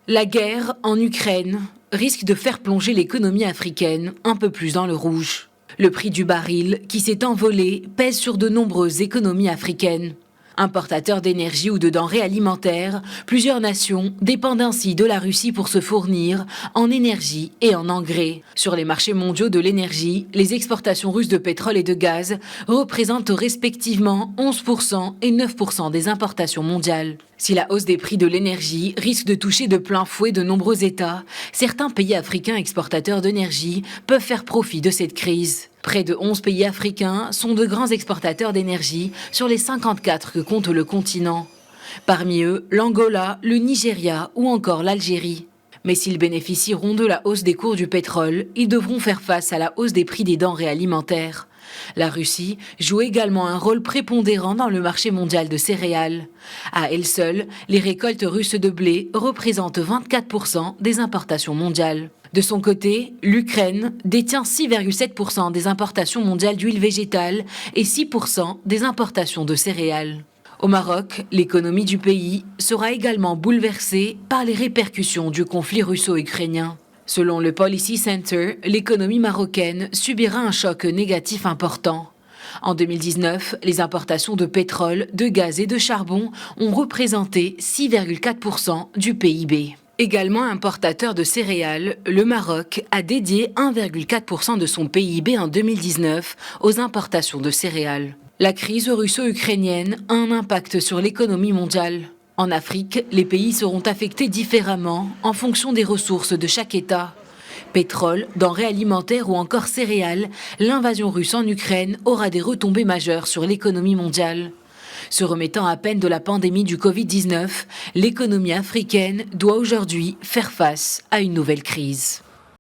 La guerre en Ukraine risque de faire plonger l'économie africaine un peu plus dans le rouge. Le prix du baril, qui s'est envolé, pèse sur de nombreuses économies africaines. Importateurs d'énergie ou de denrées alimentaires, plusieurs nations dépendent ainsi de la Russie pour se fournir en énergie et en engrais. Sur les marchés mondiaux de l'énergie, les exportations russes de pétrole et de gaz représentent respectivement 11% et 9% des importations mondiales. Si la hausse des prix de l'énergie risque de toucher de plein fouet de nombreux États, certains pays africains exportateurs d'énergie peuvent faire profit de cette crise. Près de 11 pays africains sont de grands exportateurs d'énergie sur les 54 que compte le continent. Parmi eux, l'Angola, le Nigeria ou encore l'Algérie. Mais s'ils bénéficieront de la hausse des cours du pétrole, ils devront faire face à la hausse des prix des denrées alimentaires. La Russie joue également un rôle prépondérant dans le marché mondial de céréales. À elle seule, les récoltes russes de blé représentent 24% des importations mondiales. De son côté, l'Ukraine détient 6,7% des importations mondiales d'huile végétale et 6% des importations de céréales. Au Maroc, l'économie du pays sera également bouleversée par les répercussions du conflit russo-ukrainien. Selon le Policy Center, l'économie marocaine subira un choc négatif important. En 2019, les importations de pétrole, de gaz et de charbon ont représenté 6,4% du PIB. Également importateur de céréales, le Maroc a dédié 1,4% de son PIB en 2019 aux importations de céréales. La crise russo-ukrainienne a un impact sur l'économie mondiale. En Afrique, les pays seront affectés différemment en fonction des ressources de chaque État. Pétrole, denrées alimentaires ou encore céréales, l'invasion russe en Ukraine aura des retombées majeures sur l'économie mondiale. Se remettant à peine de la pandémie du Covid-19, l'économie africaine doit aujourd'hui faire face à une nouvelle crise.